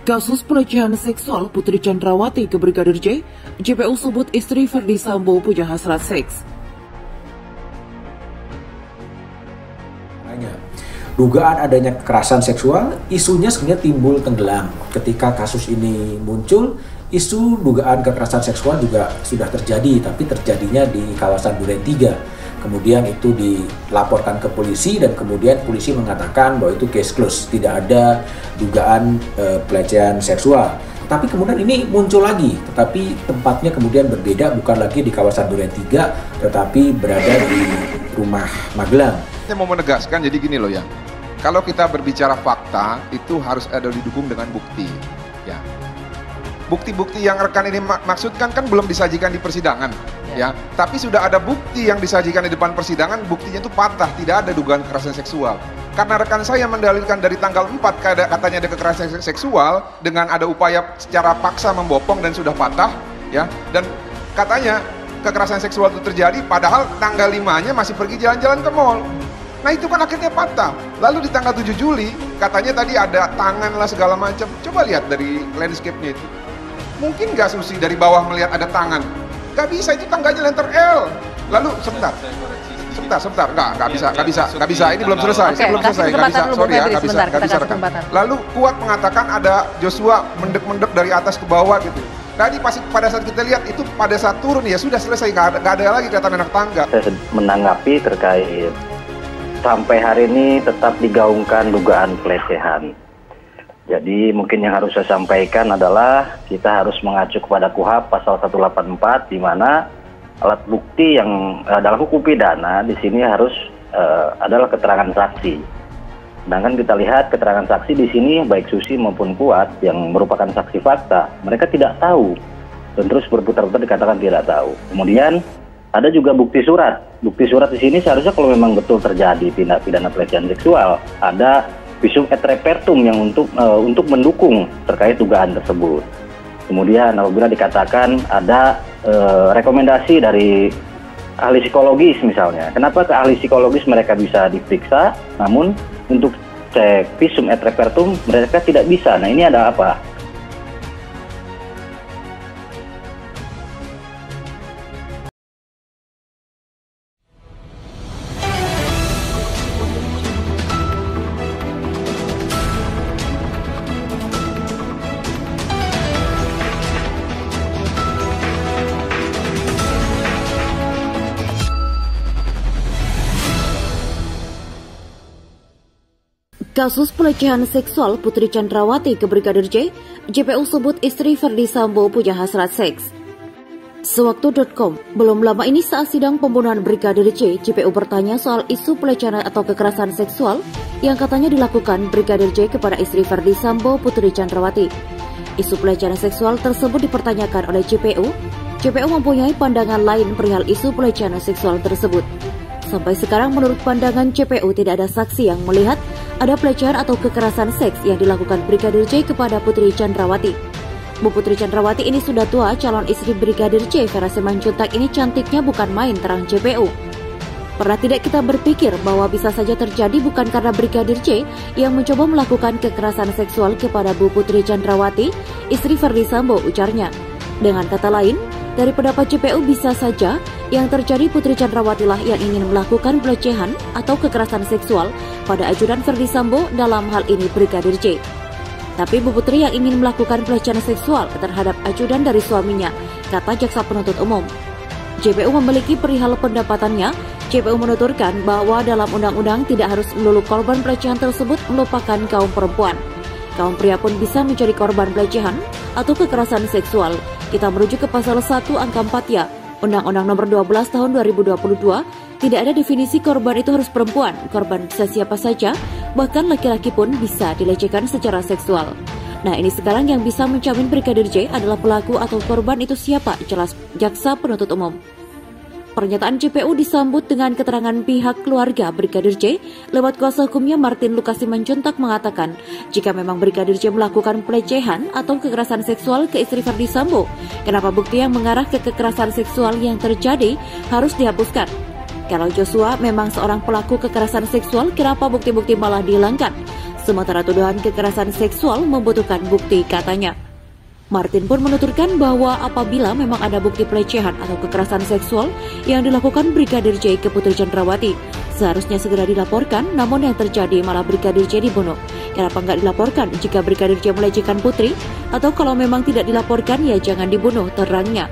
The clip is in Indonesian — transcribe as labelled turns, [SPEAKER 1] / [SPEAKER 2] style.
[SPEAKER 1] Kasus pelecehan seksual Putri Chandrawati ke Brigadir J, JPU sebut istri Ferdi Sambo punya hasrat seks.
[SPEAKER 2] Dugaan adanya kekerasan seksual, isunya sebenarnya timbul tenggelam. Ketika kasus ini muncul, isu dugaan kekerasan seksual juga sudah terjadi, tapi terjadinya di kawasan Duren 3. Kemudian itu dilaporkan ke polisi dan kemudian polisi mengatakan bahwa itu case closed, tidak ada dugaan pelecehan seksual. Tapi kemudian ini muncul lagi, tetapi tempatnya kemudian berbeda, bukan lagi di kawasan Duren 3, tetapi berada di rumah Magelang.
[SPEAKER 3] Saya mau menegaskan, jadi gini loh ya, kalau kita berbicara fakta itu harus ada didukung dengan bukti. Ya, bukti-bukti yang rekan ini maksudkan kan belum disajikan di persidangan, ya. Tapi sudah ada bukti yang disajikan di depan persidangan, buktinya itu patah, tidak ada dugaan kekerasan seksual. Karena rekan saya mendalilkan dari tanggal 4 katanya ada kekerasan seksual dengan ada upaya secara paksa membopong dan sudah patah, ya. Dan katanya kekerasan seksual itu terjadi padahal tanggal 5-nya masih pergi jalan-jalan ke mall. Nah itu kan akhirnya patah. Lalu di tanggal 7 Juli katanya tadi ada tangan lah segala macam. Coba lihat dari landscape-nya itu. Mungkin nggak Susi dari bawah melihat ada tangan? Nggak bisa, itu tangganya letter L. Lalu sebentar, nggak bisa. Ini belum selesai, belum selesai, nggak bisa. Sorry ya, nggak bisa. Lalu Kuat mengatakan ada Joshua mendek-mendek dari atas ke bawah gitu. Tadi pada saat kita lihat itu pada saat turun ya sudah selesai, nggak ada lagi kelihatan anak tangga.
[SPEAKER 4] Saya menanggapi terkait sampai hari ini tetap digaungkan dugaan pelecehan. Jadi mungkin yang harus saya sampaikan adalah kita harus mengacu kepada KUHP pasal 184 di mana alat bukti yang dalam hukum pidana di sini harus adalah keterangan saksi. Sedangkan kita lihat keterangan saksi di sini baik Susi maupun Kuat yang merupakan saksi fakta, mereka tidak tahu dan terus berputar-putar dikatakan tidak tahu. Kemudian ada juga bukti surat. Bukti surat di sini seharusnya kalau memang betul terjadi tindak pidana pelecehan seksual, ada visum et repertum yang untuk mendukung terkait dugaan tersebut. Kemudian apabila dikatakan ada rekomendasi dari ahli psikologis misalnya, kenapa ke ahli psikologis mereka bisa diperiksa, namun untuk cek visum et repertum mereka tidak bisa. Nah ini ada apa?
[SPEAKER 5] Kasus pelecehan seksual Putri Chandrawati ke Brigadir J, JPU sebut istri Ferdi Sambo punya hasrat seks. Sewaktu.com, belum lama ini saat sidang pembunuhan Brigadir J, JPU bertanya soal isu pelecehan atau kekerasan seksual yang katanya dilakukan Brigadir J kepada istri Ferdi Sambo, Putri Chandrawati. Isu pelecehan seksual tersebut dipertanyakan oleh JPU. JPU mempunyai pandangan lain perihal isu pelecehan seksual tersebut. Sampai sekarang menurut pandangan JPU tidak ada saksi yang melihat ada pelecehan atau kekerasan seks yang dilakukan Brigadir J kepada Putri Chandrawati. Bu Putri Chandrawati ini sudah tua, calon istri Brigadir J, Vera Simanjuntak ini cantiknya bukan main, terang JPU. Pernah tidak kita berpikir bahwa bisa saja terjadi bukan karena Brigadir J yang mencoba melakukan kekerasan seksual kepada Bu Putri Chandrawati, istri Ferdi Sambo, ujarnya. Dengan kata lain, dari pendapat JPU bisa saja yang terjadi Putri Chandrawati lah yang ingin melakukan pelecehan atau kekerasan seksual pada ajudan Ferdi Sambo, dalam hal ini Brigadir J. Tapi Bu Putri yang ingin melakukan pelecehan seksual terhadap ajudan dari suaminya, kata Jaksa Penuntut Umum. JPU memiliki perihal pendapatannya. JPU menuturkan bahwa dalam undang-undang tidak harus melulu korban pelecehan tersebut merupakan kaum perempuan. Kaum pria pun bisa menjadi korban pelecehan atau kekerasan seksual. Kita merujuk ke pasal 1 angka 4 ya, Undang-Undang Nomor 12 Tahun 2022, tidak ada definisi korban itu harus perempuan. Korban bisa siapa saja, bahkan laki-laki pun bisa dilecehkan secara seksual. Nah ini sekarang yang bisa menjamin Brigadir J adalah pelaku atau korban itu siapa, jelas Jaksa Penuntut Umum. Pernyataan JPU disambut dengan keterangan pihak keluarga Brigadir J lewat kuasa hukumnya Martin Lucas Simanjuntak mengatakan jika memang Brigadir J melakukan pelecehan atau kekerasan seksual ke istri Ferdi Sambo, kenapa bukti yang mengarah ke kekerasan seksual yang terjadi harus dihapuskan? Kalau Joshua memang seorang pelaku kekerasan seksual, kenapa bukti-bukti malah dihilangkan? Sementara tuduhan kekerasan seksual membutuhkan bukti, katanya. Martin pun menuturkan bahwa apabila memang ada bukti pelecehan atau kekerasan seksual yang dilakukan Brigadir J ke Putri Chandrawati, seharusnya segera dilaporkan, namun yang terjadi malah Brigadir J dibunuh. Kenapa nggak dilaporkan jika Brigadir J melecehkan Putri? Atau kalau memang tidak dilaporkan, ya jangan dibunuh, terangnya.